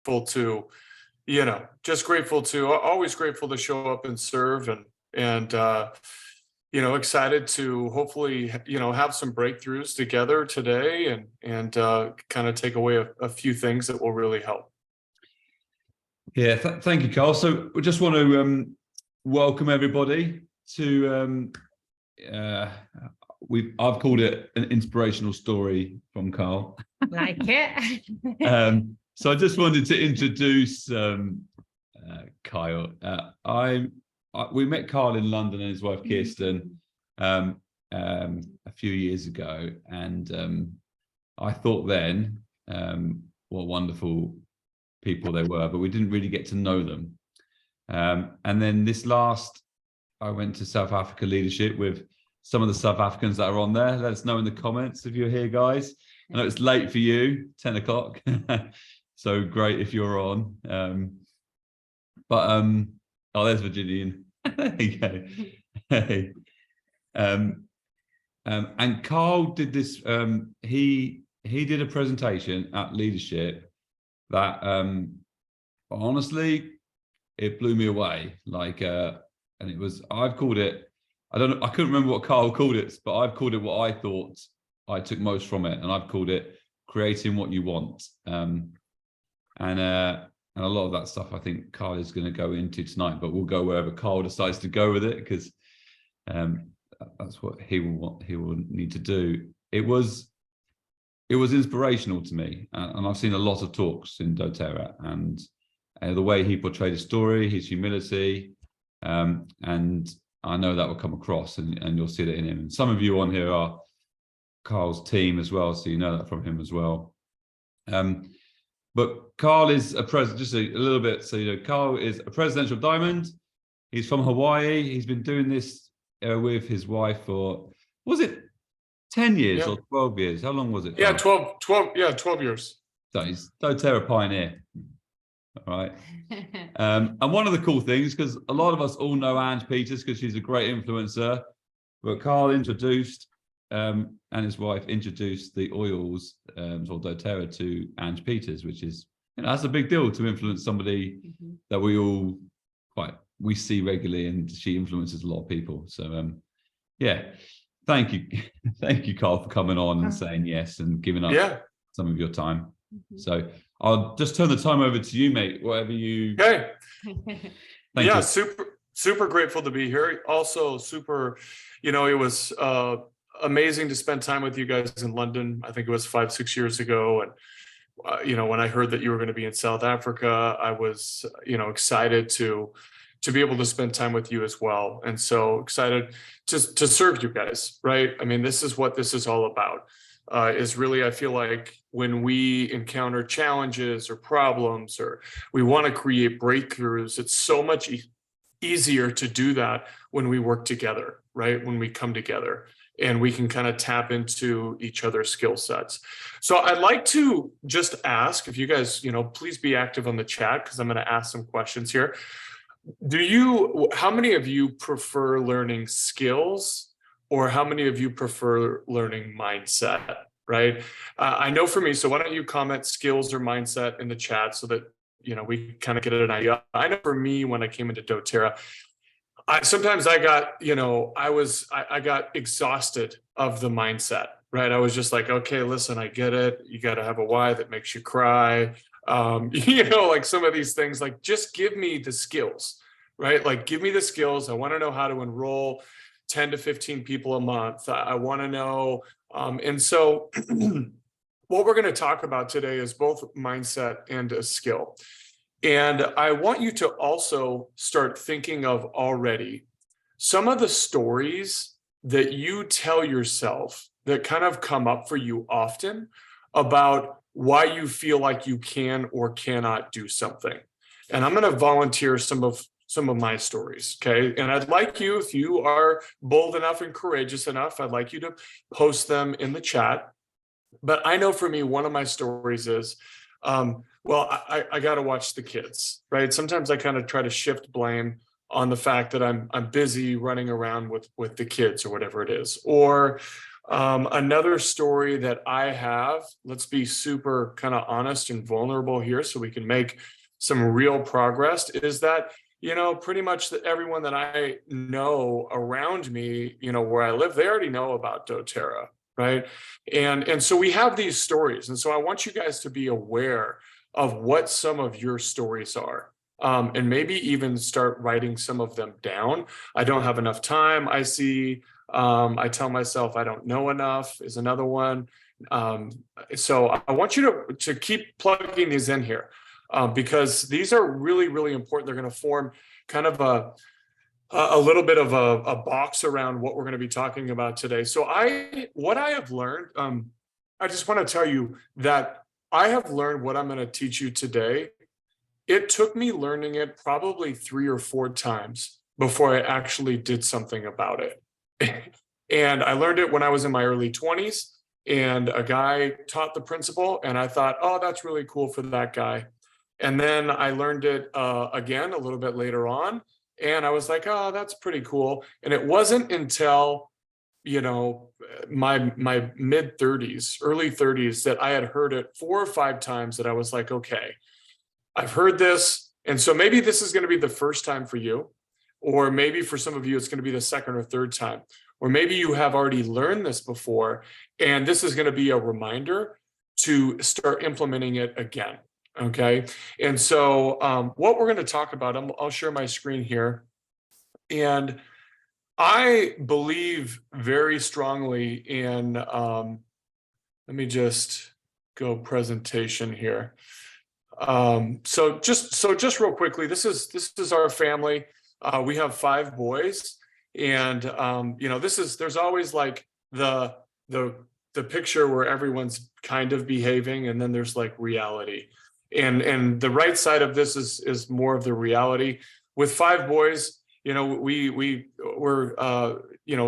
to, just grateful to, always grateful to show up and serve, and excited to hopefully, have some breakthroughs together today, and kind of take away a few things that will really help. Yeah, thank you, Carl. So we just want to welcome everybody to I've called it an inspirational story from Carl. Like it. So I just wanted to introduce Kyle. We met Carl in London and his wife Kirsten a few years ago, and I thought then what wonderful people they were, but we didn't really get to know them. And then I went to South Africa leadership with some of the South Africans that are on there. Let us know in the comments if you're here, guys. I know it's late for you, 10 o'clock. So great if you're on. Oh, there's Virginian. There you go. Hey. And Carl did this. He did a presentation at leadership that honestly, it blew me away. And it was, I've called it, I couldn't remember what Carl called it, but I've called it what I thought I took most from it, and I've called it creating what you want. And a lot of that stuff I think Carl is going to go into tonight, but we'll go wherever Carl decides to go with it, because that's what he will need to do. It was inspirational to me, and I've seen a lot of talks in doTERRA, and the way he portrayed his story, his humility, and I know that will come across, and you'll see that in him. And some of you on here are Carl's team as well, so you know that from him as well. But Carl is just a little bit, so Carl is a presidential diamond. He's from Hawaii. He's been doing this with his wife for, was it 10 years or 12 years? How long was it? Yeah, 12 years. So he's doTERRA pioneer. All right. And one of the cool things, because a lot of us all know Ange Peters because she's a great influencer, but Carl introduced and his wife introduced the oils or doTERRA to Ange Peters, which is, that's a big deal to influence somebody that we see regularly, and she influences a lot of people. So yeah, thank you Carl, for coming on and saying yes and giving up some of your time. So I'll just turn the time over to you, mate, whatever you. Okay. Thank you. super grateful to be here. Also super, it was amazing to spend time with you guys in London. I think it was 5-6 years ago. And, when I heard that you were going to be in South Africa, I was, excited to be able to spend time with you as well. And so excited to serve you guys, right? I mean, this is what this is all about. Is really, I feel like when we encounter challenges or problems, or we want to create breakthroughs, it's so much easier to do that when we work together, right? When we come together and we can kind of tap into each other's skill sets. So I'd like to just ask if you guys, please be active on the chat, because I'm going to ask some questions here. How many of you prefer learning skills, or how many of you prefer learning mindset, right? I know for me, so why don't you comment skills or mindset in the chat so that, we kind of get an idea. I know for me, when I came into doTERRA, sometimes I got, I got exhausted of the mindset, right? I was just like, okay, listen, I get it. You got to have a why that makes you cry. Like some of these things, like, just give me the skills, right? Like, give me the skills. I want to know how to enroll 10 to 15 people a month. I want to know. And so what we're going to talk about today is both mindset and a skill. And I want you to also start thinking of already some of the stories that you tell yourself that kind of come up for you often about why you feel like you can or cannot do something. And I'm going to volunteer some of my stories, okay? And I'd like you, if you are bold enough and courageous enough, I'd like you to post them in the chat. But I know for me, one of my stories is, I got to watch the kids, right? Sometimes I kind of try to shift blame on the fact that I'm busy running around with the kids or whatever it is. Or Another story that I have, let's be super kind of honest and vulnerable here so we can make some real progress, is that, pretty much everyone that I know around me, where I live, they already know about doTERRA, right? And so we have these stories. And so I want you guys to be aware of what some of your stories are. And maybe even start writing some of them down. I don't have enough time. I see, I tell myself I don't know enough is another one. So I want you to keep plugging these in here, because these are really, really important. They're going to form kind of a little bit of a box around what we're going to be talking about today. So what I have learned, I just want to tell you that I have learned what I'm going to teach you today. It took me learning it probably 3 or 4 times before I actually did something about it. And I learned it when I was in my early 20s, and a guy taught the principle, and I thought, oh, that's really cool for that guy. And then I learned it again a little bit later on, and I was like, oh, that's pretty cool. And it wasn't until, my mid 30s, early 30s, that I had heard it 4 or 5 times that I was like, okay, I've heard this. And so maybe this is going to be the first time for you, or maybe for some of you, it's going to be the second or third time, or maybe you have already learned this before, and this is going to be a reminder to start implementing it again. Okay. And so what we're going to talk about, I'll share my screen here. And I believe very strongly in, let me just go presentation here. So just real quickly, this is our family. We have 5 boys, and there's always like the picture where everyone's kind of behaving, and then there's like reality. And the right side of this is more of the reality. With 5 boys, we're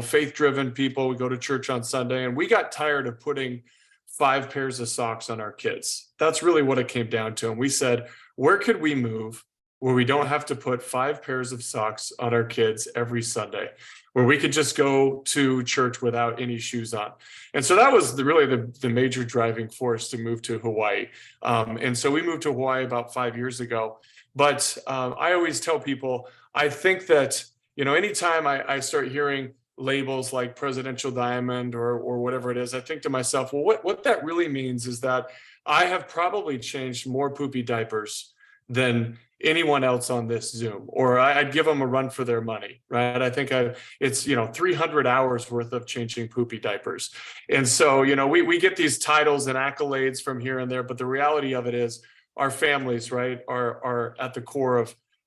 faith-driven people. We go to church on Sunday, and we got tired of putting 5 pairs of socks on our kids. That's really what it came down to. And we said, where could we move where we don't have to put 5 pairs of socks on our kids every Sunday, where we could just go to church without any shoes on? And so that was really the major driving force to move to Hawaii. And so we moved to Hawaii about 5 years ago. But I always tell people, I think that, anytime I start hearing labels like presidential diamond or whatever it is, I think to myself, well, what that really means is that I have probably changed more poopy diapers than anyone else on this Zoom, or I'd give them a run for their money, right? I think it's 300 hours worth of changing poopy diapers. And so, we get these titles and accolades from here and there, but the reality of it is our families, right, are at the core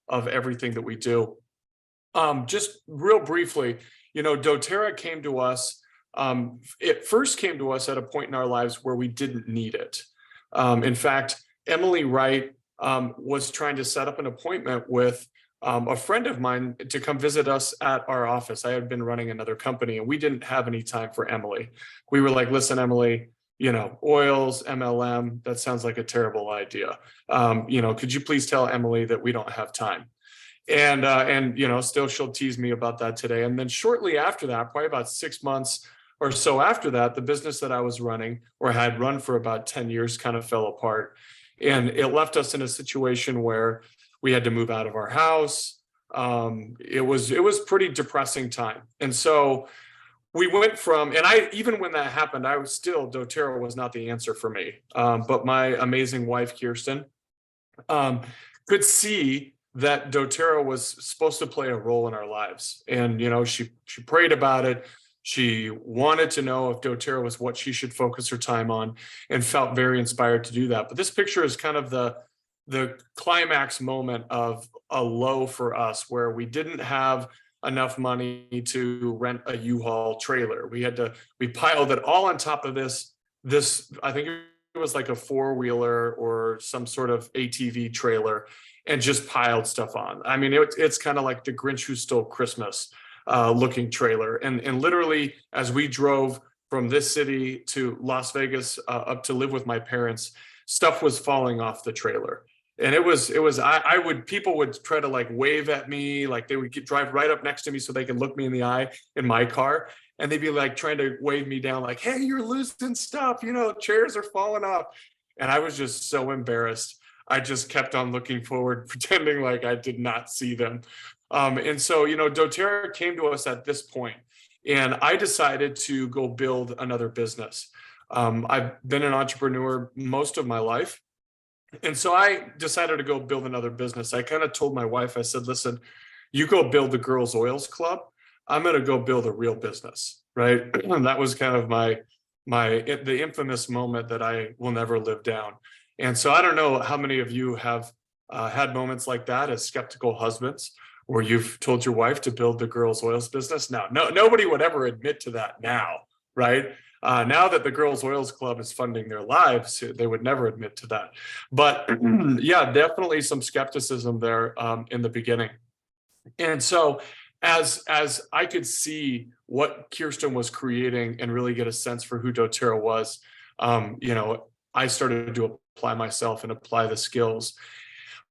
of everything that we do. Just real briefly, doTERRA came to us. It first came to us at a point in our lives where we didn't need it. In fact, Emily Wright was trying to set up an appointment with a friend of mine to come visit us at our office. I had been running another company, and we didn't have any time for Emily. We were like, listen, Emily, oils, MLM, that sounds like a terrible idea. Could you please tell Emily that we don't have time? And still she'll tease me about that today. And then shortly after that, probably about 6 months or so after that, the business that I was running, or had run for about 10 years, kind of fell apart. And it left us in a situation where we had to move out of our house. It was pretty depressing time. And so we went from, and even when that happened, I was still, doTERRA was not the answer for me. But my amazing wife, Kirsten, could see that doTERRA was supposed to play a role in our lives. And, she prayed about it. She wanted to know if doTERRA was what she should focus her time on, and felt very inspired to do that. But this picture is kind of the climax moment of a low for us, where we didn't have enough money to rent a U-Haul trailer. We piled it all on top of this, I think it was like a 4-wheeler or some sort of ATV trailer, and just piled stuff on. I mean, it's kind of like the Grinch Who Stole Christmas looking trailer. And literally, as we drove from this city to Las Vegas up to live with my parents, stuff was falling off the trailer. And people would try to like wave at me, like they would drive right up next to me so they could look me in the eye in my car. and they'd be like trying to wave me down, like, hey, you're losing stuff, chairs are falling off. And I was just so embarrassed. I just kept on looking forward, pretending like I did not see them. And so, doTERRA came to us at this point, and I decided to go build another business. I've been an entrepreneur most of my life. And so I decided to go build another business. I kind of told my wife, I said, listen, you go build the Girls Oils Club. I'm going to go build a real business, right? And that was kind of the infamous moment that I will never live down. And so I don't know how many of you have had moments like that as skeptical husbands, where you've told your wife to build the Girls Oils business. Now, nobody would ever admit to that now, right? Now that the Girls Oils Club is funding their lives, they would never admit to that. But yeah, definitely some skepticism there in the beginning. And so as I could see what Kirsten was creating and really get a sense for who doTERRA was, I started to apply myself and apply the skills.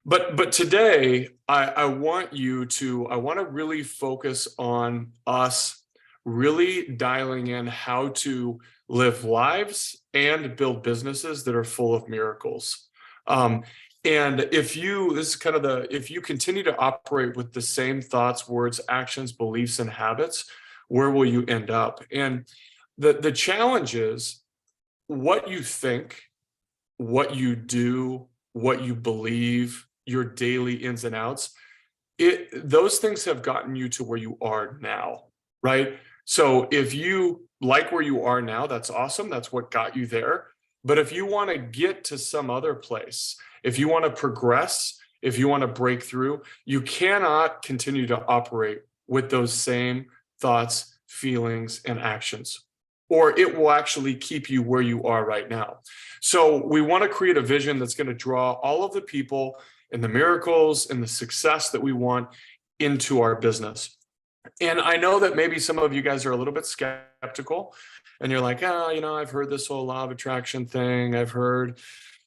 But today, I want to really focus on us really dialing in how to live lives and build businesses that are full of miracles. And if you continue to operate with the same thoughts, words, actions, beliefs, and habits, where will you end up? And the challenge is what you think, what you do, what you believe, your daily ins and outs, those things have gotten you to where you are now, right? So if you like where you are now, that's awesome. That's what got you there. But if you want to get to some other place, if you want to progress, if you want to break through, you cannot continue to operate with those same thoughts, feelings, and actions, or it will actually keep you where you are right now. So we want to create a vision that's going to draw all of the people and the miracles and the success that we want into our business. And I know that maybe some of you guys are a little bit skeptical, and you're like, I've heard this whole law of attraction thing. I've heard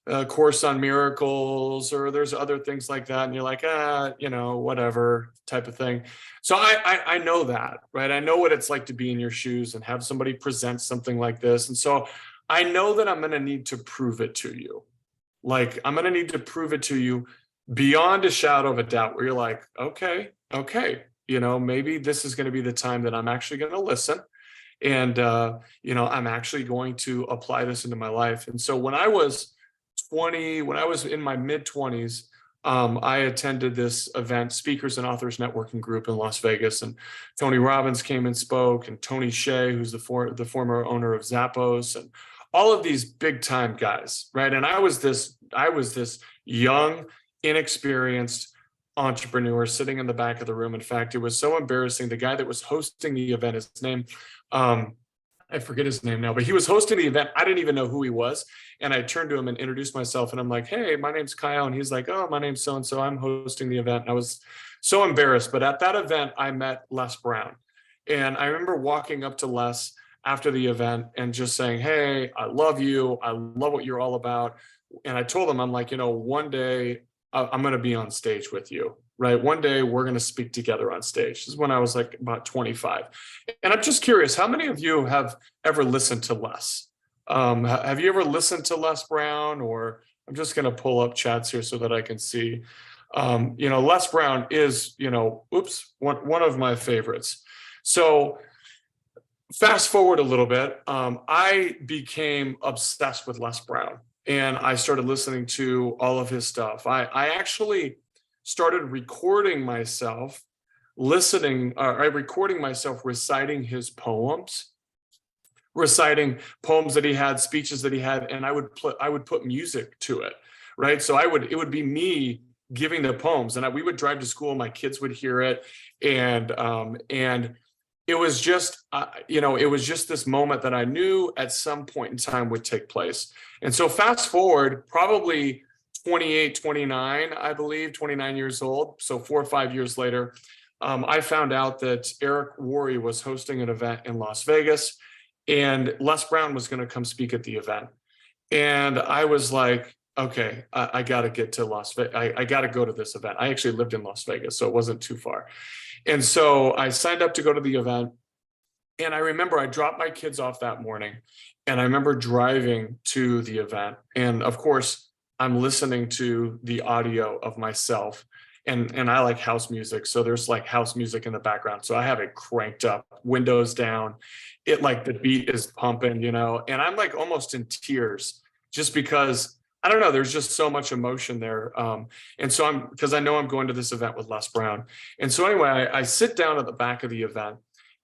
a course on miracles, or there's other things like that. And you're like, whatever type of thing. So I know that, right? I know what it's like to be in your shoes and have somebody present something like this. And so I know that I'm going to need to prove it to you. Like, I'm going to need to prove it to you beyond a shadow of a doubt, where you're like, okay, maybe this is going to be the time that I'm actually going to listen. And, I'm actually going to apply this into my life. And so when I was in my mid-20s, I attended this event, Speakers and Authors Networking Group in Las Vegas, and Tony Robbins came and spoke, and Tony Hsieh, who's the former owner of Zappos, and all of these big time guys, right? And I was this young, inexperienced entrepreneur sitting in the back of the room. In fact, it was so embarrassing. The guy that was hosting the event, his name, I forget his name now, but he was hosting the event. I didn't even know who he was. And I turned to him and introduced myself, and I'm like, hey, my name's Kyle. And he's like, oh, my name's so-and-so. I'm hosting the event. And I was so embarrassed. But at that event, I met Les Brown. And I remember walking up to Les after the event and just saying, hey, I love you. I love what you're all about. And I told him, I'm like, one day I'm going to be on stage with you, right? One day we're going to speak together on stage. This is when I was like about 25. And I'm just curious, how many of you have ever listened to Les? Have you ever listened to Les Brown? Or I'm just going to pull up chats here so that I can see. Les Brown is, one of my favorites. So fast forward a little bit, I became obsessed with Les Brown. And I started listening to all of his stuff. I actually started recording myself reciting his poems, reciting poems that he had, speeches that he had, and I would put music to it, right? So it would be me giving the poems, and we would drive to school. My kids would hear it, and it was just, this moment that I knew at some point in time would take place. And so fast forward, probably 28, 29, I believe, 29 years old. So 4 or 5 years later, I found out that Eric Worre was hosting an event in Las Vegas, and Les Brown was going to come speak at the event. And I was like, okay, I got to get to Las Vegas. I got to go to this event. I actually lived in Las Vegas, so it wasn't too far. And so I signed up to go to the event. And I remember I dropped my kids off that morning, and I remember driving to the event. And of course, I'm listening to the audio of myself. And I like house music. So there's like house music in the background. So I have it cranked up, windows down. It like the beat is pumping, and I'm like almost in tears just because I don't know, there's just so much emotion there. And so because I know I'm going to this event with Les Brown. And so anyway, I sit down at the back of the event.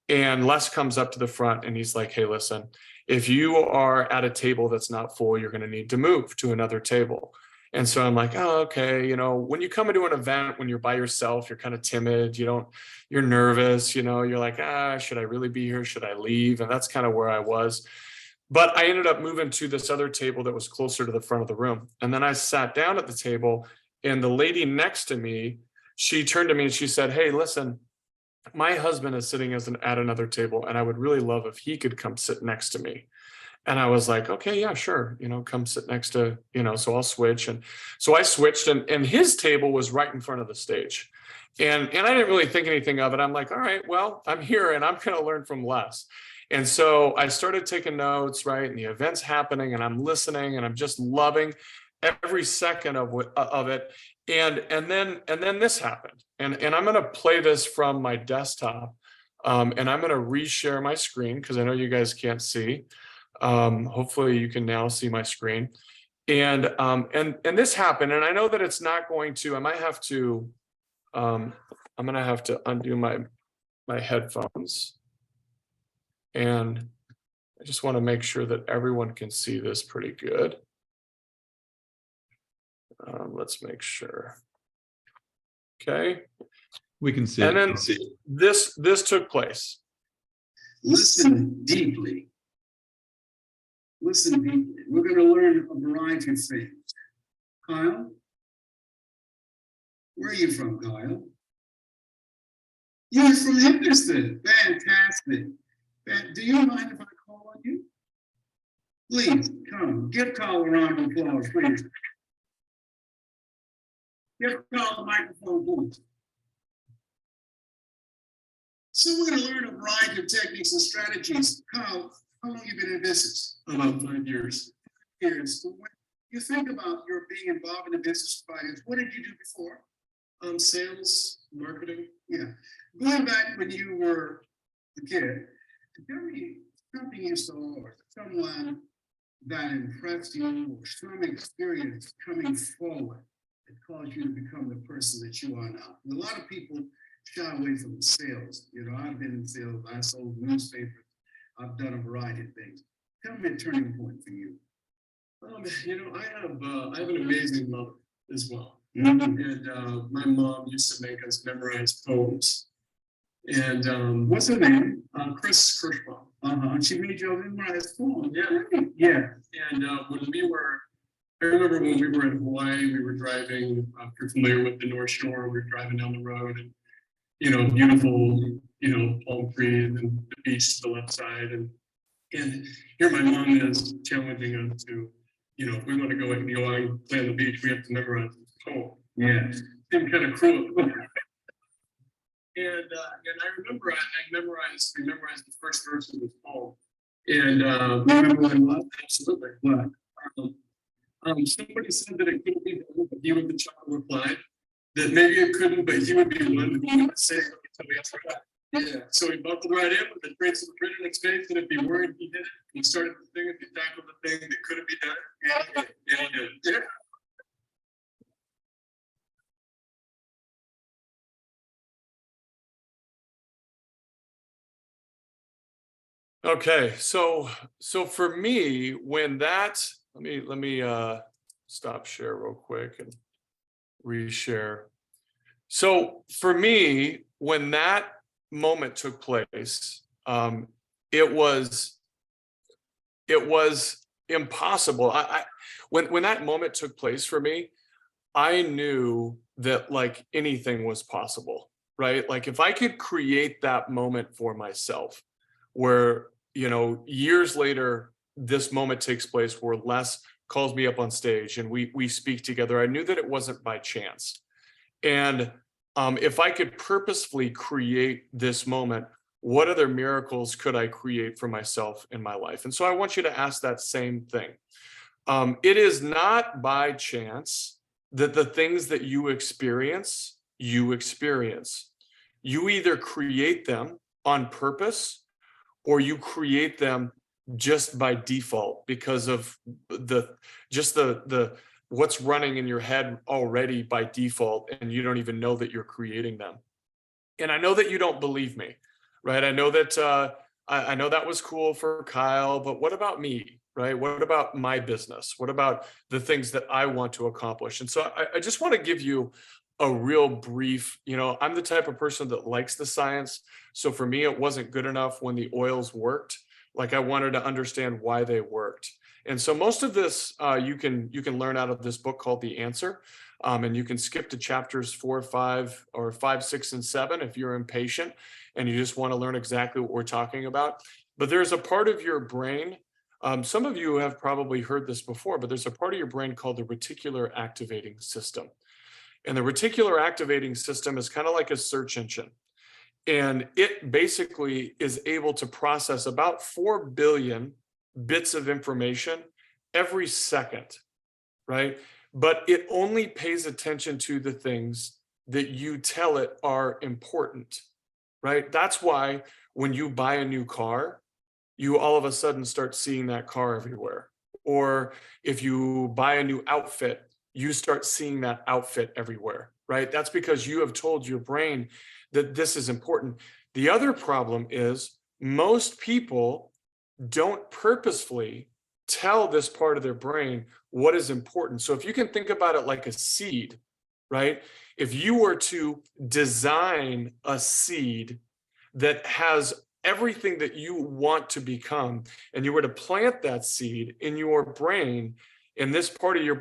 And Les comes up to the front and he's like, hey, listen, if you are at a table that's not full, you're going to need to move to another table. And so I'm like, oh, okay. When you come into an event, when you're by yourself, you're kind of timid, you're nervous, you're like, should I really be here? Should I leave? And that's kind of where I was. But I ended up moving to this other table that was closer to the front of the room. And then I sat down at the table, and the lady next to me, she turned to me and she said, hey, listen, my husband is sitting at another table, and I would really love if he could come sit next to me. And I was like, okay, yeah, sure. Come sit next to, so I'll switch. And so I switched, and his table was right in front of the stage. And I didn't really think anything of it. I'm like, all right, well, I'm here and I'm going to learn from Les. And so I started taking notes, right? And the event's happening, and I'm listening, and I'm just loving every second of it. And then this happened. And I'm going to play this from my desktop. And I'm going to reshare my screen because I know you guys can't see. Hopefully you can now see my screen. And this happened. And I know that it's not going to, I'm going to have to undo my headphones. And I just want to make sure that everyone can see this pretty good. Let's make sure. Okay. We can see. And then this took place. Listen deeply. Listen deeply. We're going to learn a variety of things. Kyle? Where are you from, Kyle? You're from Henderson. Fantastic. Do you mind if I call on you? Please, come. Give Kyle a round of applause, please. Give Kyle the microphone, please. So we're going to learn a variety of techniques and strategies. Kyle, how long have you been in business? About 5 years. So when you think about your being involved in the business finance, what did you do before? Sales, marketing. Yeah. Going back when you were a kid, tell me something you saw or someone that impressed you or some experience coming forward that caused you to become the person that you are now. A lot of people shy away from sales. I've been in sales. I sold newspapers. I've done a variety of things. Tell me a turning point for you. I have an amazing mother as well. Mm-hmm. And my mom used to make us memorize poems. And What's her name? Kirschbaum. She made you memorize poems. Yeah. Yeah. And I remember when we were in Hawaii, we were driving, if you're familiar with the North Shore, we were driving down the road, and, beautiful, palm trees and the beach to the left side. And here my mom is challenging us to, if we want to go out and play on the beach, we have to memorize this poem. Yeah. Seemed kind of cruel. And I remember we memorized the first verse of this poem. And remember what? Absolutely. What? Somebody said that it couldn't be done, but he with the child replied that maybe it couldn't, but he would be one who would say somebody else forgot. Yeah. So he buckled right in with the traits of the grit in his face, and if he worried, he did it. He started the thing, if he tackled the thing that couldn't be done. Yeah, he did. Yeah. Okay, so for me, when that, let me stop share real quick and reshare. So for me, when that moment took place, it was impossible. When that moment took place for me, I knew that like anything was possible, right? Like if I could create that moment for myself, where years later, this moment takes place where Les calls me up on stage and we speak together. I knew that it wasn't by chance. And if I could purposefully create this moment what other miracles could I create for myself in my life? And so I want you to ask that same thing. It is not by chance that the things that you experience. You either create them on purpose, or you create them just by default because of the what's running in your head already by default, and you don't even know that you're creating them. And I know that you don't believe me, right? I know that I know that was cool for Kyle, but what about me, right? What about my business? What about the things that I want to accomplish? And so I just want to give you a real brief, I'm the type of person that likes the science. So for me, it wasn't good enough when the oils worked. Like, I wanted to understand why they worked. And so most of this you can learn out of this book called The Answer. And you can skip to chapters 4, 5, or 5, 6, and 7 if you're impatient and you just want to learn exactly what we're talking about. But there's a part of your brain, some of you have probably heard this before, but there's a part of your brain called the reticular activating system. And the reticular activating system is kind of like a search engine. And it basically is able to process about 4 billion bits of information every second, right? But it only pays attention to the things that you tell it are important, right? That's why when you buy a new car, you all of a sudden start seeing that car everywhere. Or if you buy a new outfit, you start seeing that outfit everywhere, right? That's because you have told your brain that this is important. The other problem is most people don't purposefully tell this part of their brain what is important. So if you can think about it like a seed, right? If you were to design a seed that has everything that you want to become, and you were to plant that seed in your brain, in this part of your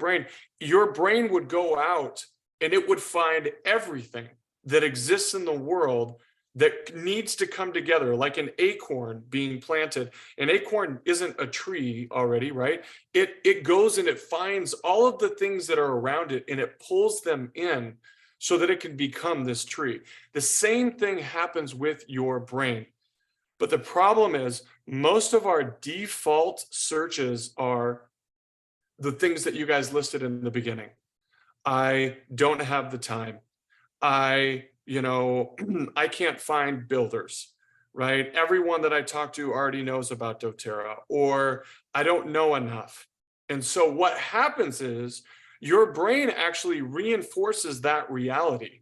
brain would go out and it would find everything that exists in the world that needs to come together, like an acorn being planted. An acorn isn't a tree already, right? It goes and it finds all of the things that are around it and it pulls them in so that it can become this tree. The same thing happens with your brain. But the problem is most of our default searches are the things that you guys listed in the beginning. I don't have the time. I can't find builders, right? Everyone that I talk to already knows about doTERRA, or I don't know enough. And so what happens is your brain actually reinforces that reality.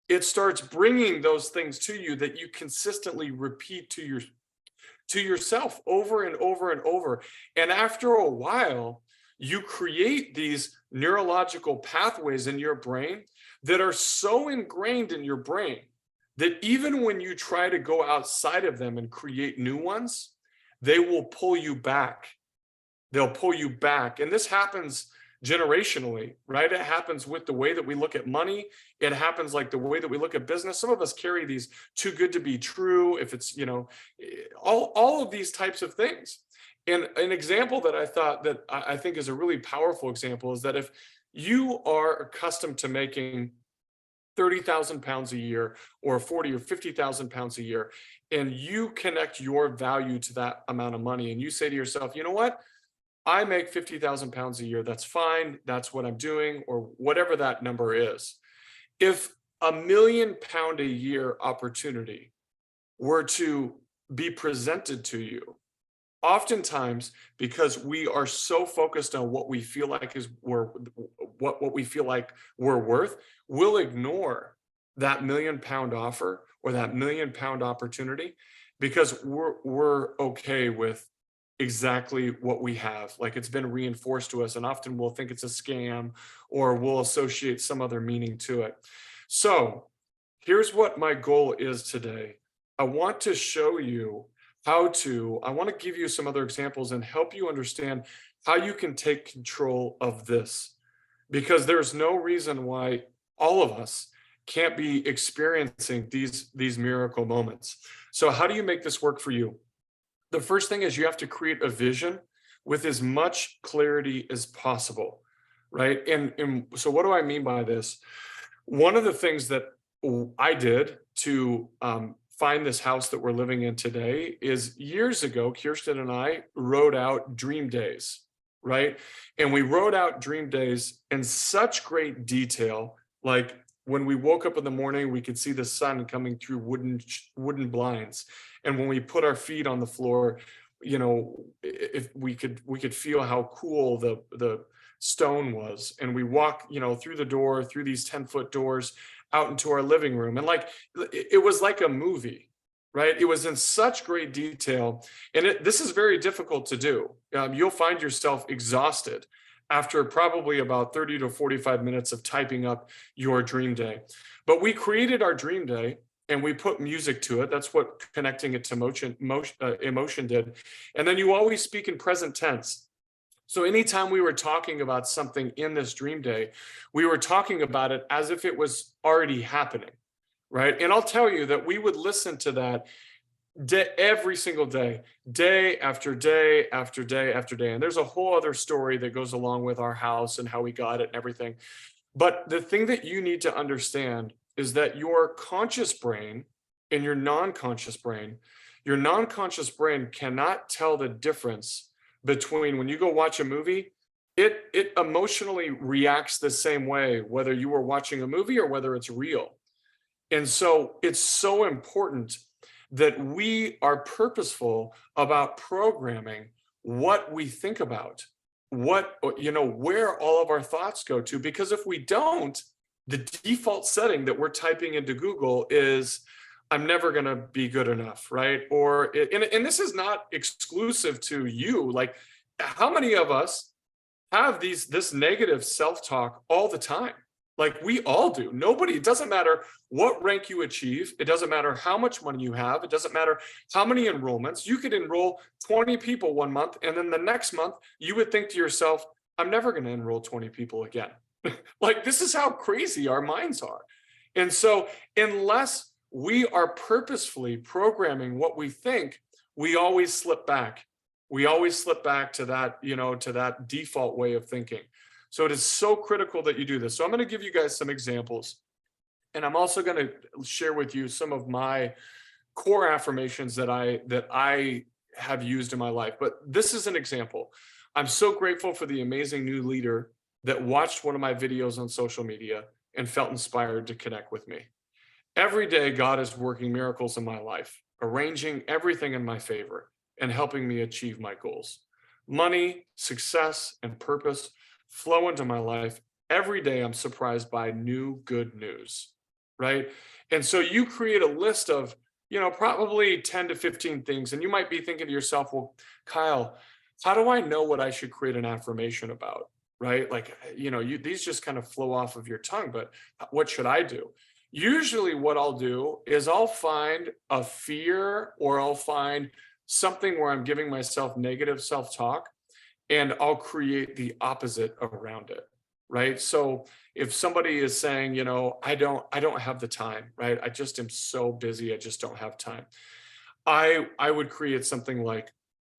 It starts bringing those things to you that you consistently repeat to yourself over and over and over. And after a while, you create these neurological pathways in your brain that are so ingrained in your brain that even when you try to go outside of them and create new ones, they will pull you back. They'll pull you back. And this happens generationally, right? It happens with the way that we look at money. It happens like the way that we look at business. Some of us carry these too good to be true. If it's, all of these types of things. And an example that I think is a really powerful example is that if you are accustomed to making 30,000 pounds a year or 40 or 50,000 pounds a year, and you connect your value to that amount of money, and you say to yourself, you know what? I make 50,000 pounds a year. That's fine. That's what I'm doing, or whatever that number is. If £1 million a year opportunity were to be presented to you, oftentimes, because we are so focused on what we feel like what we feel like we're worth, we'll ignore that £1 million offer or that £1 million opportunity because we're okay with exactly what we have. Like, it's been reinforced to us, and often we'll think it's a scam or we'll associate some other meaning to it. So here's what my goal is today. I want to show you I want to give you some other examples and help you understand how you can take control of this, because there's no reason why all of us can't be experiencing these miracle moments. So how do you make this work for you? The first thing is you have to create a vision with as much clarity as possible, right? And so what do I mean by this? One of the things that I did to find this house that we're living in today is years ago, Kirsten and I wrote out dream days, right? And we wrote out dream days in such great detail. Like when we woke up in the morning, we could see the sun coming through wooden blinds. And when we put our feet on the floor, you know, if we could feel how cool the stone was. And we walk, you know, through the door, through these 10-foot doors out into our living room. And like, it was like a movie, right? It was in such great detail. And this is very difficult to do. You'll find yourself exhausted after probably about 30 to 45 minutes of typing up your dream day. But we created our dream day and we put music to it. That's what connecting it to emotion did. And then you always speak in present tense. So anytime we were talking about something in this dream day, we were talking about it as if it was already happening, right? And I'll tell you that we would listen to that every single day, day after day after day after day. And there's a whole other story that goes along with our house and how we got it and everything. But the thing that you need to understand is that your conscious brain and your non-conscious brain cannot tell the difference between when you go watch a movie, it emotionally reacts the same way, whether you were watching a movie or whether it's real. And so it's so important that we are purposeful about programming what we think about, what, you know, where all of our thoughts go to, because if we don't, the default setting that we're typing into Google is, I'm never going to be good enough, right? Or, and this is not exclusive to you. Like, how many of us have this negative self-talk all the time? Like, we all do. Nobody, it doesn't matter what rank you achieve. It doesn't matter how much money you have. It doesn't matter how many enrollments. You could enroll 20 people one month, and then the next month you would think to yourself, I'm never going to enroll 20 people again. Like, this is how crazy our minds are. And so unless we are purposefully programming what we think, we always slip back. We always slip back to that, you know, to that default way of thinking. So it is so critical that you do this. So I'm going to give you guys some examples. And I'm also going to share with you some of my core affirmations that I have used in my life. But this is an example. I'm so grateful for the amazing new leader that watched one of my videos on social media and felt inspired to connect with me. Every day, God is working miracles in my life, arranging everything in my favor and helping me achieve my goals. Money, success, and purpose flow into my life. Every day, I'm surprised by new good news, right? And so you create a list of, you know, probably 10 to 15 things. And you might be thinking to yourself, well, Kyle, how do I know what I should create an affirmation about, right? Like, you know, these just kind of flow off of your tongue, but what should I do? Usually what I'll do is I'll find a fear or I'll find something where I'm giving myself negative self-talk and I'll create the opposite around it, right? So if somebody is saying, you know, I don't have the time, right? I just am so busy, I just don't have time. I would create something like,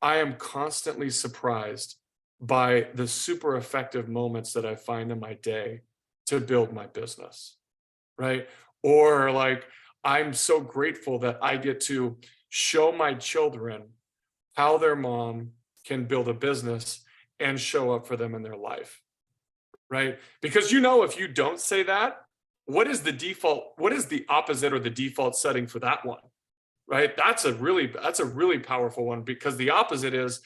I am constantly surprised by the super effective moments that I find in my day to build my business, right? Or like, I'm so grateful that I get to show my children how their mom can build a business and show up for them in their life, right? Because, you know, if you don't say that, what is the default, what is the opposite or the default setting for that one, right? That's a really powerful one, because the opposite is,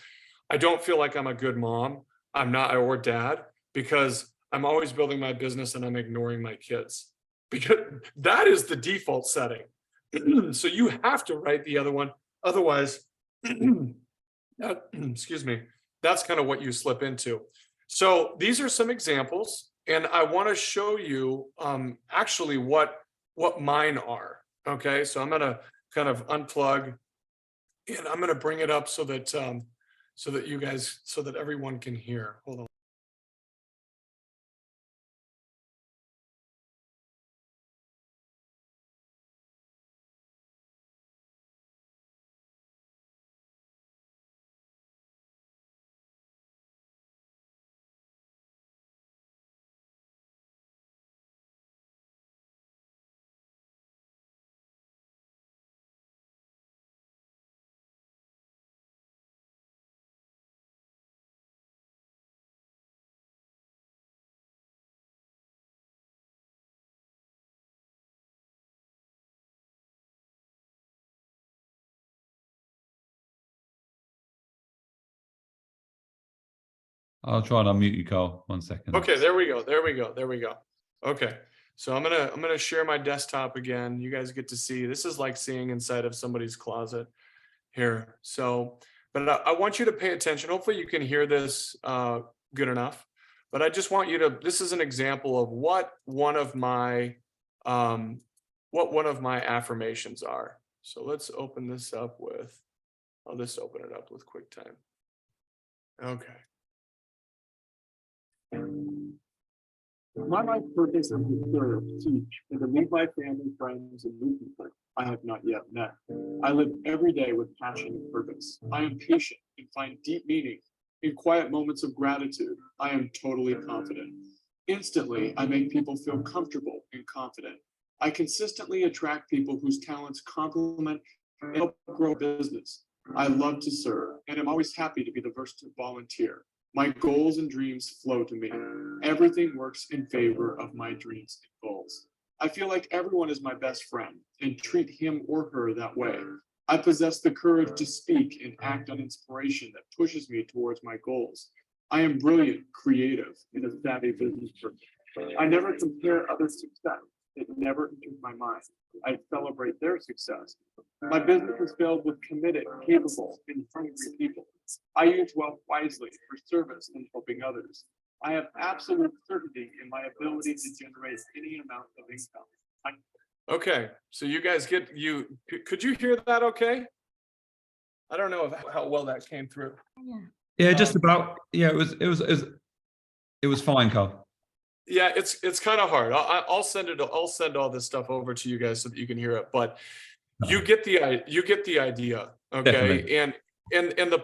I don't feel like I'm a good mom, I'm not, or dad, because I'm always building my business and I'm ignoring my kids. Because that is the default setting. So you have to write the other one. Otherwise, excuse me, that's kind of what you slip into. So these are some examples, and I want to show you actually what mine are. Okay, so I'm going to kind of unplug, and I'm going to bring it up so that you guys, so that everyone can hear. Hold on. I'll try and unmute you, Carl. 1 second. Okay, there we go. There we go. There we go. Okay. So I'm gonna share my desktop again. You guys get to see. This is like seeing inside of somebody's closet here. So, but I want you to pay attention. Hopefully you can hear this good enough. But I just want you to, this is an example of what one of my affirmations are. So let's open this up with, I'll just open it up with QuickTime. Okay. My life purpose is to serve, teach, and to lead my family, friends, and new people I have not yet met. I live every day with passion and purpose. I am patient and find deep meaning in quiet moments of gratitude. I am totally confident. Instantly, I make people feel comfortable and confident. I consistently attract people whose talents complement and help grow business. I love to serve and am always happy to be the first to volunteer. My goals and dreams flow to me. Everything works in favor of my dreams and goals. I feel like everyone is my best friend and treat him or her that way. I possess the courage to speak and act on inspiration that pushes me towards my goals. I am brilliant, creative, and a savvy business person. I never compare others' success. It never enters my mind. I celebrate their success. My business is filled with committed, capable, and hungry people. I use wealth wisely for service and helping others. I have absolute certainty in my ability to generate any amount of income. Okay, so you guys could you hear that okay? I don't know how well that came through. Yeah, just about. Yeah, it was fine, Carl. Yeah, it's kind of hard. I'll send all this stuff over to you guys so that you can hear it. But you get the idea, okay? Definitely. And the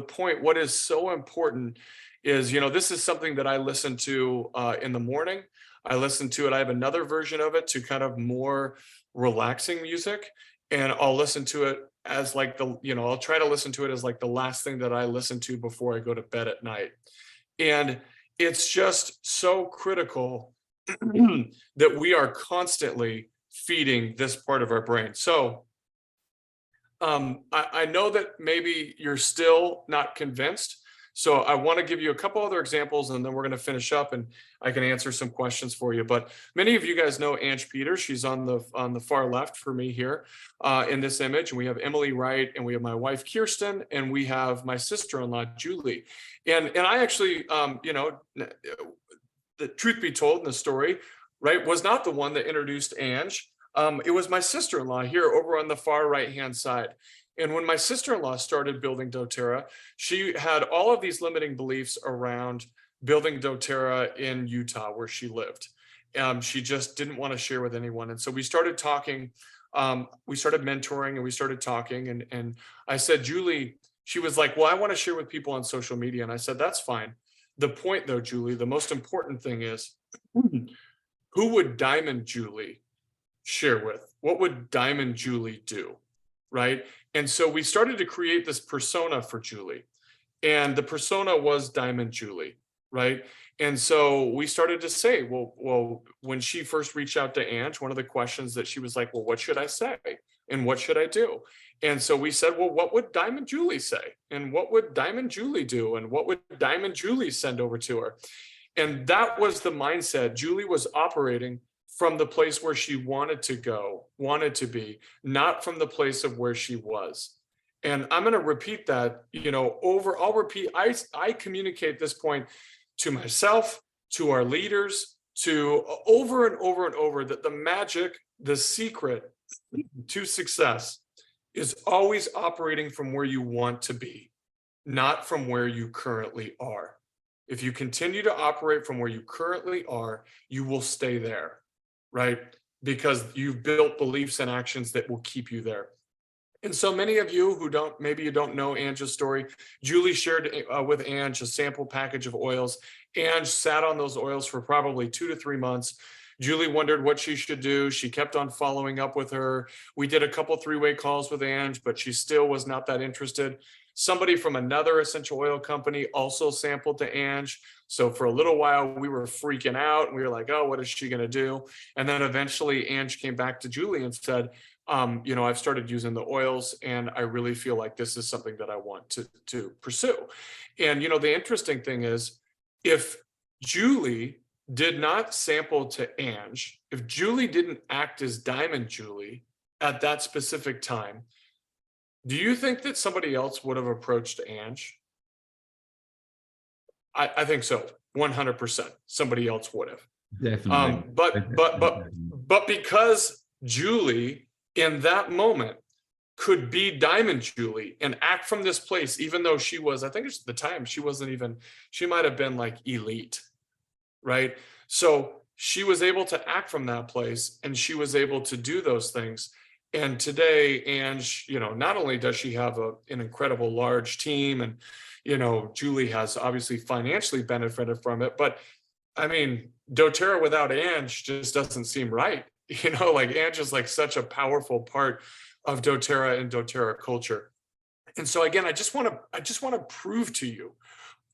point, what is so important is, this is something that I listen to in the morning. I listen to it. I have another version of it to kind of more relaxing music, and I'll listen to it as like I'll try to listen to it as like the last thing that I listen to before I go to bed at night. And it's just so critical that we are constantly feeding this part of our brain. So I know that maybe you're still not convinced. So I want to give you a couple other examples, and then we're going to finish up and I can answer some questions for you. But many of you guys know Ange Peters. She's on the far left for me here in this image. And we have Emily Wright, and we have my wife, Kirsten, and we have my sister-in-law, Julie. And I actually, the truth be told in the story, right, was not the one that introduced Ange. It was my sister-in-law here over on the far right-hand side. And when my sister-in-law started building doTERRA, she had all of these limiting beliefs around building doTERRA in Utah, where she lived. She just didn't want to share with anyone. And so we started talking, we started mentoring, and we started talking. And I said, Julie, she was like, well, I want to share with people on social media. And I said, that's fine. The point though, Julie, the most important thing is, who would Diamond Julie share with? What would Diamond Julie do? Right? And so we started to create this persona for Julie, and the persona was Diamond Julie, right? And so we started to say, well, when she first reached out to Ange, one of the questions that she was like, well, what should I say? And what should I do? And so we said, well, what would Diamond Julie say? And what would Diamond Julie do? And what would Diamond Julie send over to her? And that was the mindset. Julie was operating from the place where she wanted to go, wanted to be, not from the place of where she was. And I'm going to repeat that, I'll repeat, I communicate this point to myself, to our leaders, to over and over and over, that the magic, the secret to success is always operating from where you want to be, not from where you currently are. If you continue to operate from where you currently are, you will stay there. Right? Because you've built beliefs and actions that will keep you there. And so many of you who maybe you don't know Ange's story, Julie shared with Ange a sample package of oils. Ange sat on those oils for probably 2 to 3 months. Julie wondered what she should do. She kept on following up with her. We did a couple 3-way calls with Ange, but she still was not that interested. Somebody from another essential oil company also sampled to Ange. So for a little while, we were freaking out. We were like, oh, what is she going to do? And then eventually Ange came back to Julie and said, You know, I've started using the oils, and I really feel like this is something that I want to pursue. And, you know, the interesting thing is, if Julie did not sample to Ange, if Julie didn't act as Diamond Julie at that specific time, do you think that somebody else would have approached Ange? I think so. 100%. Somebody else would have. Definitely. But because Julie in that moment could be Diamond Julie and act from this place, even though she was, I think it's the time she wasn't even, she might have been like elite, right? So she was able to act from that place, and she was able to do those things. And today, Ange, you know, not only does she have an incredible large team, and, you know, Julie has obviously financially benefited from it, but I mean, doTERRA without Ange just doesn't seem right. You know, like Ange is like such a powerful part of doTERRA and doTERRA culture. And so again, I just want to prove to you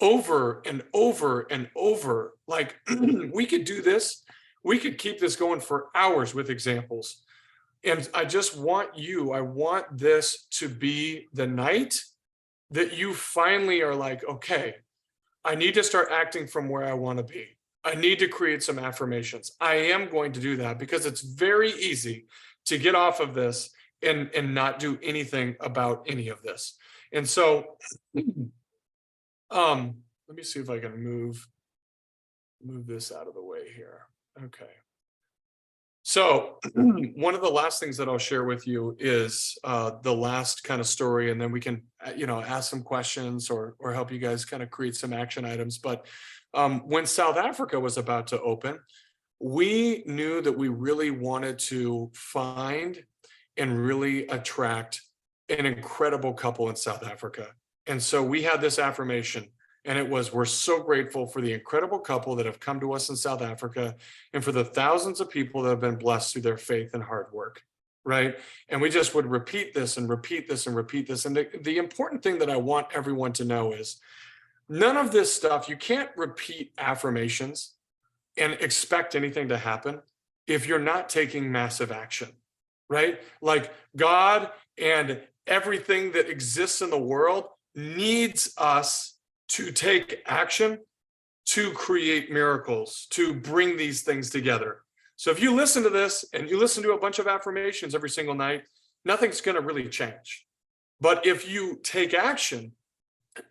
over and over and over, like we could do this. We could keep this going for hours with examples. And I just want I want this to be the night that you finally are like, okay, I need to start acting from where I want to be. I need to create some affirmations. I am going to do that, because it's very easy to get off of this and not do anything about any of this. And so, let me see if I can move this out of the way here. Okay. So one of the last things that I'll share with you is the last kind of story, and then we can, you know, ask some questions or help you guys kind of create some action items. But when South Africa was about to open, we knew that we really wanted to find and really attract an incredible couple in South Africa. And so we had this affirmation, and it was, we're so grateful for the incredible couple that have come to us in South Africa, and for the thousands of people that have been blessed through their faith and hard work, right? And we just would repeat this and repeat this and repeat this. And the important thing that I want everyone to know is, none of this stuff, you can't repeat affirmations and expect anything to happen if you're not taking massive action, right? Like God and everything that exists in the world needs us to take action to create miracles, to bring these things together. So if you listen to this and you listen to a bunch of affirmations every single night, nothing's going to really change. But if you take action,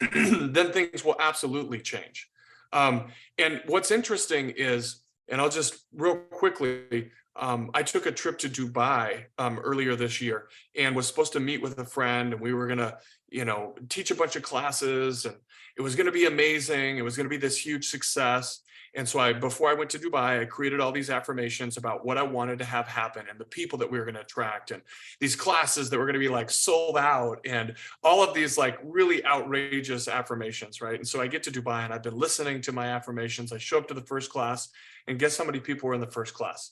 then things will absolutely change. And what's interesting is, and I'll just real quickly, I took a trip to Dubai earlier this year, and was supposed to meet with a friend, and we were going to, you know, teach a bunch of classes, and it was going to be amazing. It was going to be this huge success. And so before I went to Dubai, I created all these affirmations about what I wanted to have happen, and the people that we were going to attract, and these classes that were going to be like sold out, and all of these like really outrageous affirmations, right? And so I get to Dubai, and I've been listening to my affirmations. I show up to the first class, and guess how many people were in the first class?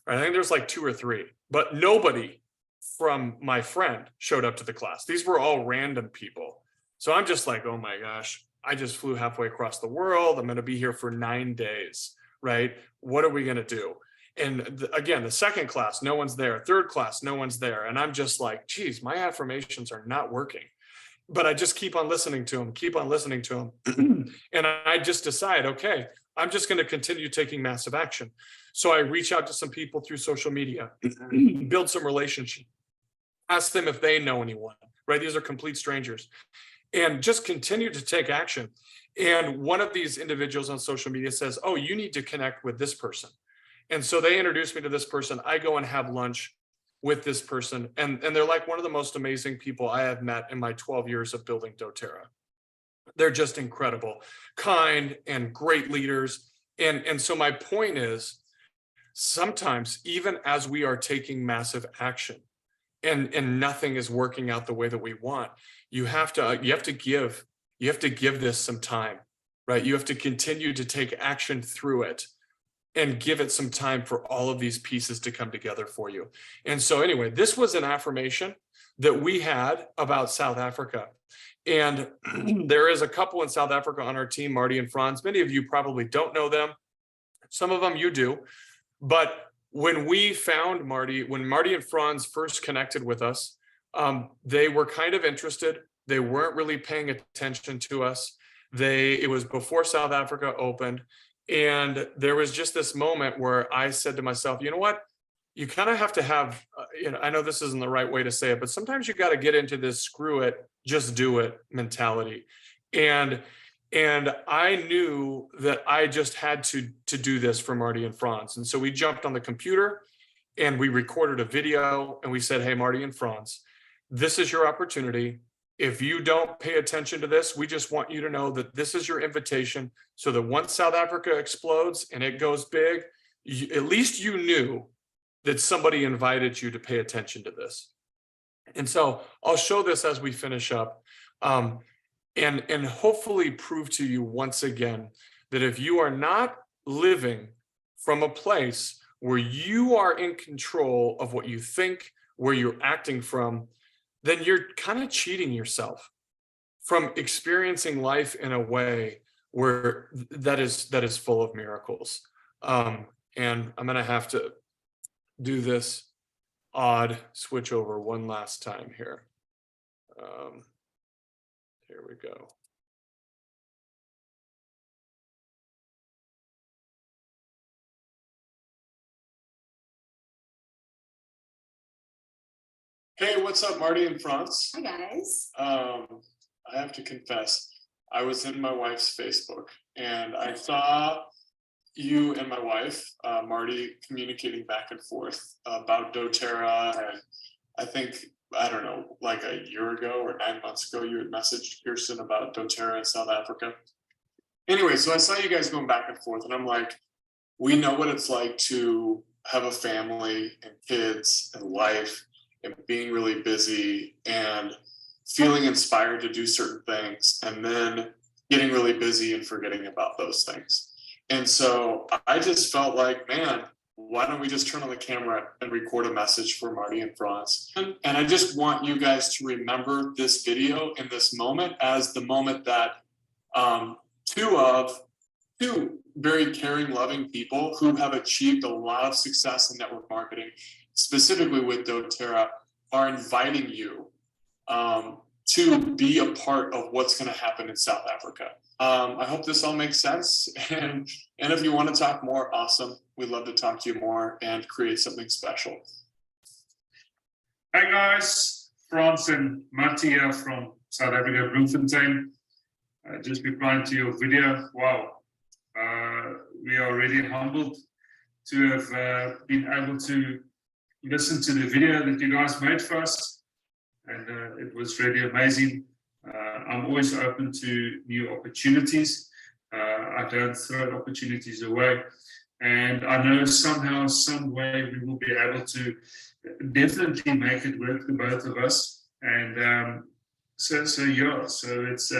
Right? I think there's like 2 or 3, but nobody from my friend showed up to the class. These were all random people. So I'm just like, oh my gosh, I just flew halfway across the world. I'm going to be here for 9 days, right? What are we going to do? And again, the second class, no one's there. Third class, no one's there. And I'm just like, geez, my affirmations are not working. But I just keep on listening to them, and I just decide, okay, I'm just going to continue taking massive action. So I reach out to some people through social media, build some relationship, ask them if they know anyone, right? These are complete strangers, and just continue to take action. And one of these individuals on social media says, oh, you need to connect with this person. And so they introduce me to this person. I go and have lunch with this person. And they're like one of the most amazing people I have met in my 12 years of building doTERRA. They're just incredible, kind, and great leaders. And so my point is, sometimes even as we are taking massive action and nothing is working out the way that we want, you have to give this some time, right? You have to continue to take action through it and give it some time for all of these pieces to come together for you. And so anyway, this was an affirmation that we had about South Africa. And there is a couple in South Africa on our team, Marty and Franz. Many of you probably don't know them. Some of them you do. But when we found Marty, when Marty and Franz first connected with us, they were kind of interested. They weren't really paying attention to us. It was before South Africa opened. And there was just this moment where I said to myself, you know what? You kind of have to have, I know this isn't the right way to say it, but sometimes you got to get into this screw it, just do it mentality. And I knew that I just had to do this for Marty and Franz. And so we jumped on the computer and we recorded a video and we said, hey, Marty and Franz, this is your opportunity. If you don't pay attention to this, we just want you to know that this is your invitation so that once South Africa explodes and it goes big, at least you knew that somebody invited you to pay attention to this. And so I'll show this as we finish up, and hopefully prove to you once again that if you are not living from a place where you are in control of what you think, where you're acting from, then you're kind of cheating yourself from experiencing life in a way where that is full of miracles. And I'm gonna have to do this odd switch over one last time here. Here we go. Hey, what's up, Marty and Franz? Hi guys. I have to confess, I was in my wife's Facebook and I saw you and my wife, Marty, communicating back and forth about doTERRA. And I think, I don't know, like a year ago or 9 months ago, you had messaged Kirsten about doTERRA in South Africa. Anyway, so I saw you guys going back and forth and I'm like, we know what it's like to have a family and kids and life and being really busy and feeling inspired to do certain things and then getting really busy and forgetting about those things. And so I just felt like, man, why don't we just turn on the camera and record a message for Marty and Franz? And I just want you guys to remember this video and this moment as the moment that two very caring, loving people who have achieved a lot of success in network marketing, specifically with doTERRA, are inviting you to be a part of what's going to happen in South Africa. I hope this all makes sense. And if you want to talk more, awesome. We'd love to talk to you more and create something special. Hi guys, Franz and Matti here from South Africa, Bloemfontein. Just replying to your video. Wow, we are really humbled to have been able to listen to the video that you guys made for us, and it was really amazing. I'm always open to new opportunities. I don't throw opportunities away, and I know somehow, some way, we will be able to definitely make it work for both of us. And so it's.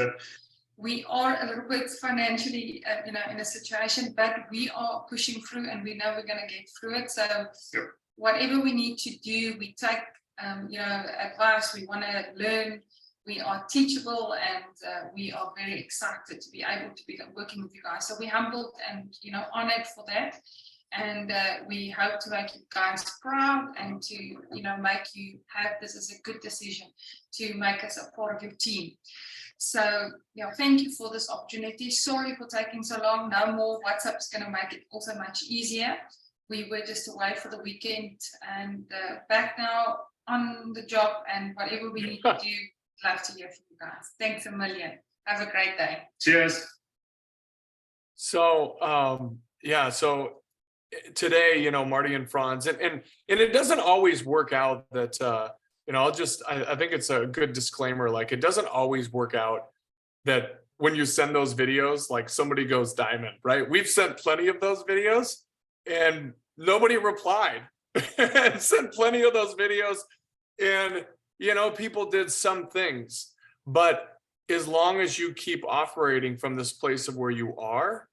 We are a little bit financially, in a situation, but we are pushing through, and we know we're going to get through it. So Yep. Whatever we need to do, we take, advice. We want to learn. We are teachable, and we are very excited to be able to be working with you guys. So we're humbled and honored for that. And we hope to make you guys proud and to make you have this as a good decision to make us a part of your team. So thank you for this opportunity. Sorry for taking so long. No more. WhatsApp is going to make it also much easier. We were just away for the weekend and back now on the job, and whatever we need to do, love to hear from you guys. Thanks a million. Have a great day. Cheers. So so today, Marty and Franz, and it doesn't always work out that I think it's a good disclaimer, like it doesn't always work out that when you send those videos, like somebody goes diamond, right? We've sent plenty of those videos and nobody replied. Sent plenty of those videos and people did some things, but as long as you keep operating from this place of where you are,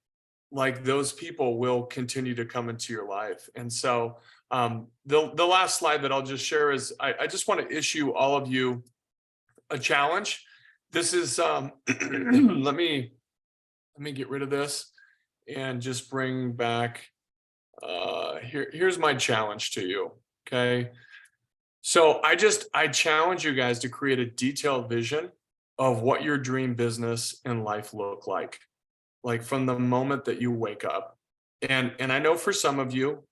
like those people will continue to come into your life. And so the last slide that I'll just share is I just want to issue all of you a challenge. This is let me get rid of this and just bring back here's my challenge to you. Okay. So I challenge you guys to create a detailed vision of what your dream business and life look like from the moment that you wake up. And I know for some of you,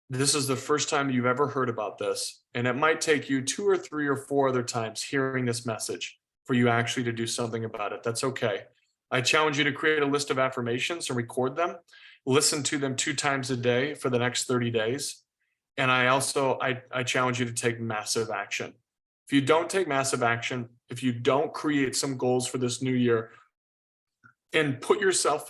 this is the first time you've ever heard about this, and it might take you 2 or 3 or 4 other times hearing this message for you actually to do something about it. That's okay. I challenge you to create a list of affirmations and record them. Listen to them 2 times a day for the next 30 days. And I challenge you to take massive action. If you don't take massive action, if you don't create some goals for this new year and put yourself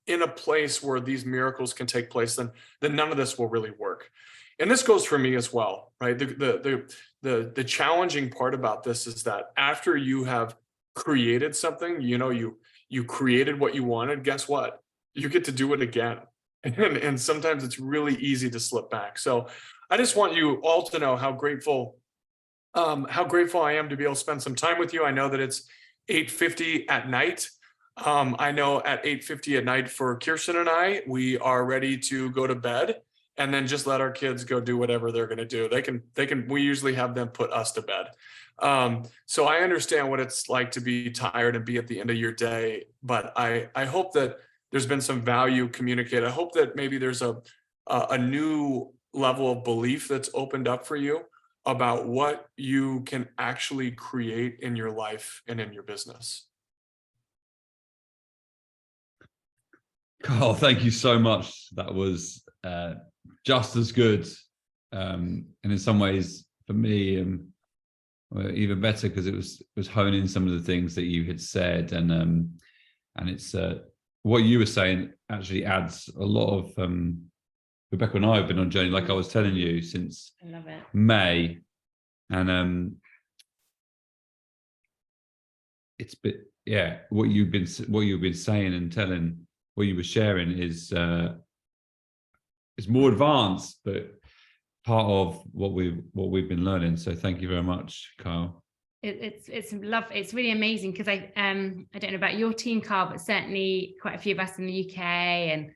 in a place where these miracles can take place, then none of this will really work. And this goes for me as well, right? The challenging part about this is that after you have created something, you created what you wanted, guess what? You get to do it again. And sometimes it's really easy to slip back. So I just want you all to know how grateful I am to be able to spend some time with you. I know that it's 8:50 at night. I know at 8:50 at night for Kirsten and I, we are ready to go to bed and then just let our kids go do whatever they're going to do. We usually have them put us to bed. So I understand what it's like to be tired and be at the end of your day, but I hope that there's been some value communicated. I hope that maybe there's a new level of belief that's opened up for you about what you can actually create in your life and in your business. Carl, thank you so much. That was just as good, and in some ways for me, even better because it was honing some of the things that you had said, and it's what you were saying actually adds a lot of. Rebecca and I have been on a journey, like I was telling you, since I love it. May, and it's been, yeah, what you've been saying and telling. What you were sharing is more advanced, but part of what we've been learning. So thank you very much, Kyle. It's really amazing because I don't know about your team, Carl, but certainly quite a few of us in the UK and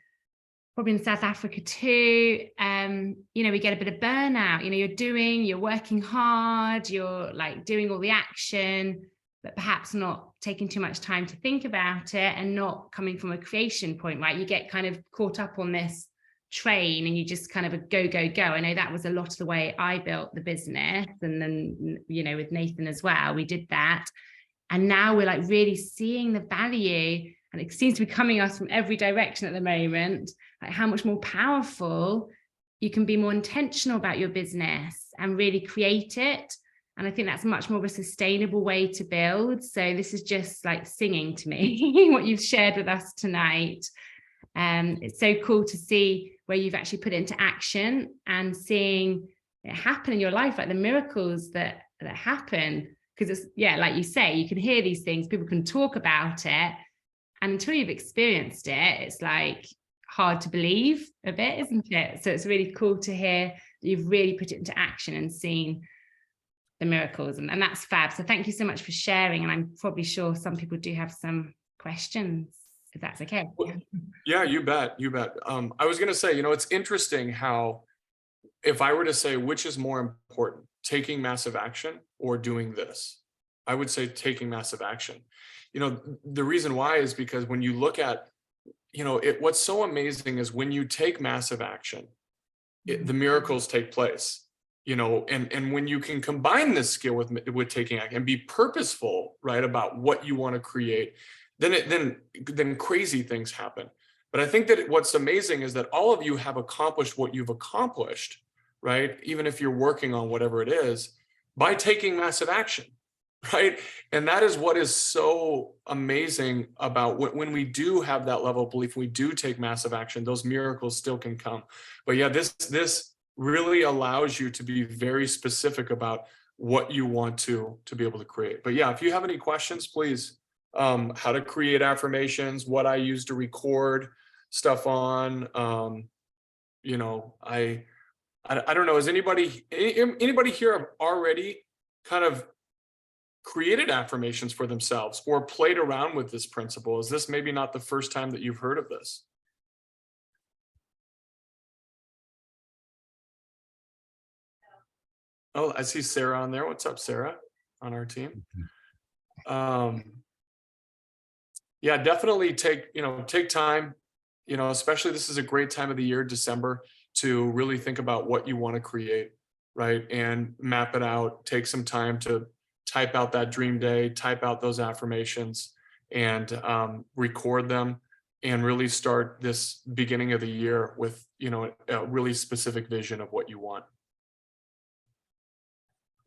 probably in South Africa too. We get a bit of burnout. You're working hard, you're like doing all the action, but perhaps not taking too much time to think about it and not coming from a creation point, right? You get kind of caught up on this train and you just kind of a go. I know that was a lot of the way I built the business. And then, with Nathan as well, we did that. And now we're like really seeing the value, and it seems to be coming us from every direction at the moment, like how much more powerful you can be, more intentional about your business and really create it. And I think that's much more of a sustainable way to build. So this is just like singing to me, what you've shared with us tonight. It's so cool to see where you've actually put it into action and seeing it happen in your life, like the miracles that happen. Because it's, like you say, you can hear these things, people can talk about it. And until you've experienced it, it's like hard to believe a bit, isn't it? So it's really cool to hear that you've really put it into action and seen the miracles, and that's fab. So thank you so much for sharing, and I'm probably sure some people do have some questions, if that's okay. Yeah, you bet. I was going to say, it's interesting how, if I were to say which is more important, taking massive action or doing this, I would say taking massive action. The reason why is because when you look at, what's so amazing is when you take massive action, the miracles take place. And when you can combine this skill with taking action and be purposeful, right, about what you want to create, then crazy things happen. But I think that what's amazing is that all of you have accomplished what you've accomplished, right? Even if you're working on whatever it is, by taking massive action, right? And that is what is so amazing about when we do have that level of belief, we do take massive action, those miracles still can come. But yeah, this really allows you to be very specific about what you want to be able to create. But yeah, if you have any questions, please, how to create affirmations, what I use to record stuff on, I don't know, is anybody here have already kind of created affirmations for themselves or played around with this principle? Is this maybe not the first time that you've heard of this? Oh, I see Sarah on there. What's up, Sarah, on our team? Yeah, definitely take time, especially this is a great time of the year, December, to really think about what you want to create, right? And map it out, take some time to type out that dream day, type out those affirmations, and record them, and really start this beginning of the year with, a really specific vision of what you want.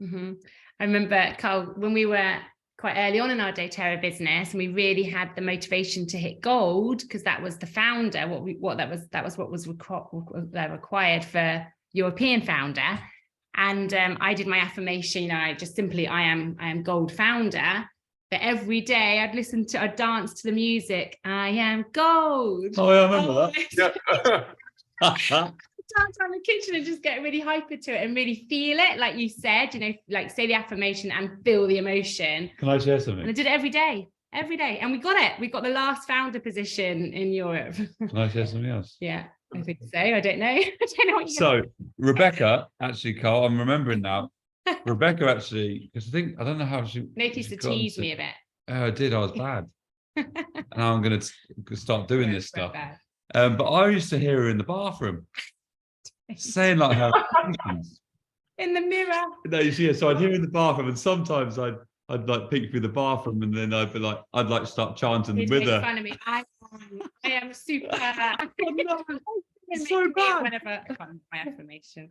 I remember, Carl, when we were quite early on in our doTERRA business, and we really had the motivation to hit gold, because that was the founder, that was what was required for European founder. And I did my affirmation, I just simply, I am gold founder. But every day I'd dance to the music. I am gold. Oh, yeah, I remember that. Dance around the kitchen and just get really hyper to it and really feel it, like you said, like say the affirmation and feel the emotion. Can I share something? And I did it every day, and we got it. We got the last founder position in Europe. Can I share something else? Yeah, I think so. I don't know. I don't know what you. So Rebecca, actually, Carl, I'm remembering now. Rebecca actually, because I don't know how she. Nick used to tease me a bit. Oh, I did. I was bad. And now I'm going to start doing this stuff. Bad. But I used to hear her in the bathroom saying like her affirmations. In the mirror. No, you see, so I'd hear her in the bathroom, and sometimes I'd like peek through the bathroom, and then I'd be like, start chanting He'd with make her. fun of me. I am super. It's so bad. Whenever my affirmation.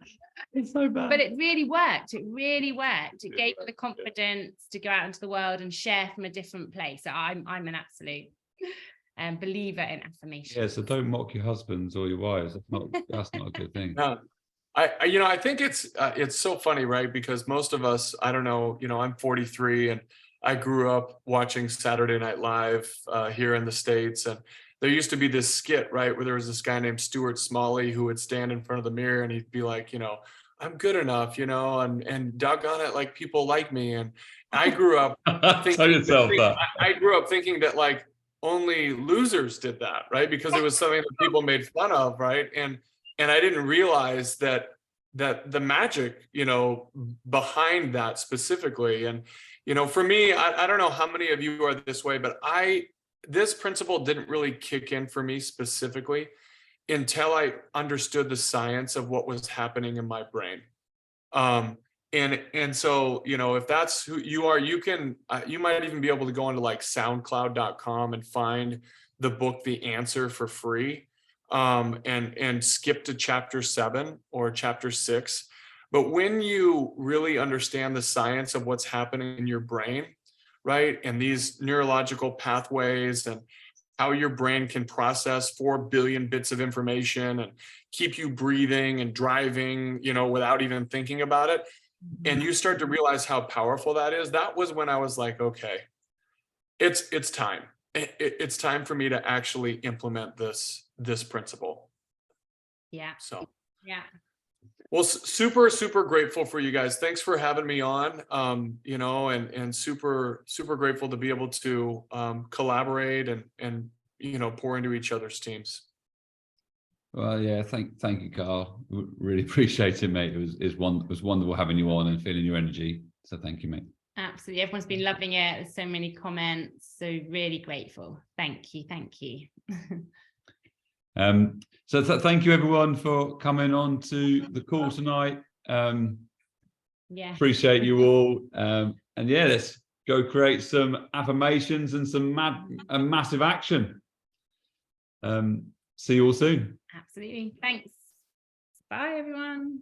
It's so bad. But it really worked. It really worked. It gave me the confidence to go out into the world and share from a different place. So I'm an absolute believer in affirmation. Yeah, so don't mock your husbands or your wives. That's not a good thing. No, I think it's so funny, right? Because most of us, I don't know, I'm 43 and I grew up watching Saturday Night Live here in the States, and there used to be this skit, right, where there was this guy named Stuart Smalley who would stand in front of the mirror and he'd be like, I'm good enough, and doggone it, like people like me. And I grew up thinking that like only losers did that, right? Because it was something that people made fun of, right? And I didn't realize that the magic, behind that specifically. And, for me, I don't know how many of you are this way, but this principle didn't really kick in for me specifically until I understood the science of what was happening in my brain. And so, if that's who you are, you might even be able to go onto like soundcloud.com and find the book, The Answer, for free, and skip to chapter 7 or chapter 6. But when you really understand the science of what's happening in your brain, right, and these neurological pathways and how your brain can process 4 billion bits of information and keep you breathing and driving, without even thinking about it, and you start to realize how powerful that is, that was when I was like, okay, it's time. It's time for me to actually implement this principle. Yeah. So, yeah. Well, super, super grateful for you guys. Thanks for having me on, and super, super grateful to be able to collaborate and pour into each other's teams. Well, yeah, thank you, Carl. Really appreciate it, mate. It was wonderful having you on and feeling your energy. So thank you, mate. Absolutely. Everyone's been loving it. There's so many comments. So really grateful. Thank you. Thank you. So thank you everyone for coming on to the call tonight. Yeah. Appreciate you all. And yeah, let's go create some affirmations and some massive action. See you all soon. Absolutely. Thanks. Bye, everyone.